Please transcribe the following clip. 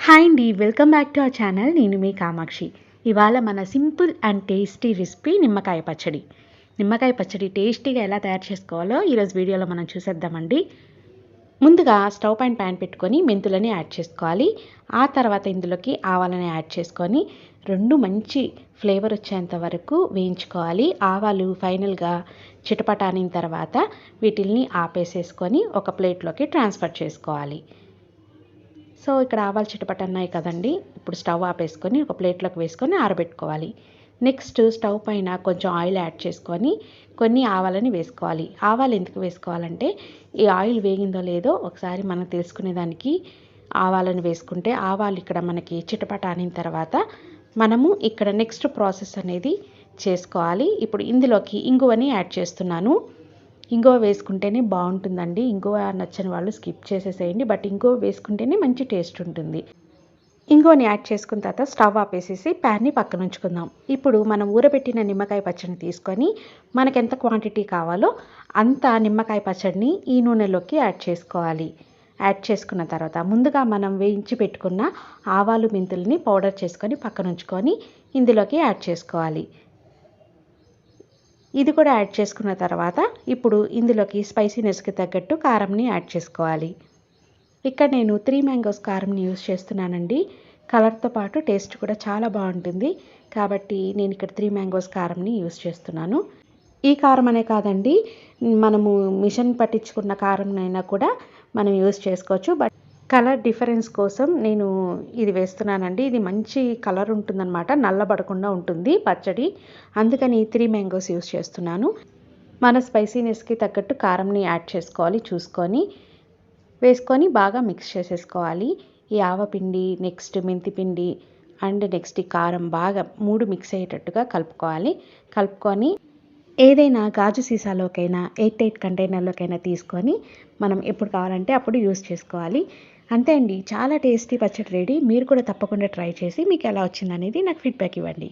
Hi అండి, welcome back to our channel. నేను మీ కామాక్షి. ఇవాళ మన సింపుల్ అండ్ టేస్టీ రెసిపీ నిమ్మకాయ పచ్చడి. నిమ్మకాయ పచ్చడి టేస్టీగా ఎలా తయారు చేసుకోవాలో ఈరోజు వీడియోలో మనం చూసేద్దామండి. ముందుగా స్టవ్ పైన ప్యాన్ పెట్టుకొని మెంతులని యాడ్ చేసుకోవాలి. ఆ తర్వాత ఇందులోకి ఆవాలని యాడ్ చేసుకొని రెండు మంచి ఫ్లేవర్ వచ్చేంత వరకు వేయించుకోవాలి. ఆవాలు ఫైనల్గా చిటపటానిన తర్వాత వీటిల్ని ఆపేసేసుకొని ఒక ప్లేట్లోకి ట్రాన్స్ఫర్ చేసుకోవాలి. సో ఇక్కడ ఆవాలు చిటపటన్నాయి కదండి. ఇప్పుడు స్టవ్ ఆపేసుకొని ఒక ప్లేట్లోకి వేసుకొని ఆరబెట్టుకోవాలి. నెక్స్ట్ స్టవ్ పైన కొంచెం ఆయిల్ యాడ్ చేసుకొని కొన్ని ఆవాలని వేసుకోవాలి. ఆవాలు ఎందుకు వేసుకోవాలంటే ఈ ఆయిల్ వేగిందో లేదో ఒకసారి మనం తెలుసుకునేదానికి ఆవాలను వేసుకుంటే ఆవాలు ఇక్కడ మనకి చిటపటానిన తర్వాత మనము ఇక్కడ నెక్స్ట్ ప్రాసెస్ అనేది చేసుకోవాలి. ఇప్పుడు ఇందులోకి ఇంగువని యాడ్ చేస్తున్నాను. ఇంగువ వేసుకుంటేనే బాగుంటుందండి. ఇంగువ నచ్చని వాళ్ళు స్కిప్ చేసేసేయండి, బట్ ఇంగువ వేసుకుంటేనే మంచి టేస్ట్ ఉంటుంది. ఇంగువని యాడ్ చేసుకున్న తర్వాత స్టవ్ ఆపేసేసి ప్యాన్ని పక్కన ఉంచుకుందాం. ఇప్పుడు మనం ఊరబెట్టిన నిమ్మకాయ పచ్చడిని తీసుకొని మనకు ఎంత క్వాంటిటీ కావాలో అంత నిమ్మకాయ పచ్చడిని ఈ నూనెలోకి యాడ్ చేసుకోవాలి. యాడ్ చేసుకున్న తర్వాత ముందుగా మనం వేయించి పెట్టుకున్న ఆవాలు మెంతుల్ని పౌడర్ చేసుకొని పక్కన ఉంచుకొని ఇందులోకి యాడ్ చేసుకోవాలి. ఇది కూడా యాడ్ చేసుకున్న తర్వాత ఇప్పుడు ఇందులోకి స్పైసీనెస్కి తగ్గట్టు కారంని యాడ్ చేసుకోవాలి. ఇక్కడ నేను 3 మ్యాంగోస్ కారంని యూస్ చేస్తున్నానండి. కలర్తో పాటు టేస్ట్ కూడా చాలా బాగుంటుంది కాబట్టి నేను ఇక్కడ 3 మ్యాంగోస్ కారంని యూస్ చేస్తున్నాను. ఈ కారం అనే కాదండి, మనము మిషన్ పట్టించుకున్న కారంనైనా కూడా మనం యూస్ చేసుకోవచ్చు. బట్ కలర్ డిఫరెన్స్ కోసం నేను ఇది వేస్తున్నానండి. ఇది మంచి కలర్ ఉంటుందన్నమాట, నల్లబడకుండా ఉంటుంది పచ్చడి. అందుకని 3 మ్యాంగోస్ యూస్ చేస్తున్నాను. మన స్పైసీనెస్కి తగ్గట్టు కారంని యాడ్ చేసుకోవాలి చూసుకొని. వేసుకొని బాగా మిక్స్ చేసేసుకోవాలి. ఈ ఆవపిండి, నెక్స్ట్ మెంతిపిండి అండ్ నెక్స్ట్ ఈ కారం బాగా 3 మిక్స్ అయ్యేటట్టుగా కలుపుకోవాలి. కలుపుకొని ఏదైనా గాజు సీసాలోకైనా ఎయిర్ టైట్ కంటైనర్లోకైనా తీసుకొని మనం ఎప్పుడు కావాలంటే అప్పుడు యూస్ చేసుకోవాలి. అంతే అండి, చాలా టేస్టీ పచ్చడి రెడీ. మీరు కూడా తప్పకుండా ట్రై చేసి మీకు ఎలా వచ్చిందనేది నాకు ఫీడ్బ్యాక్ ఇవ్వండి.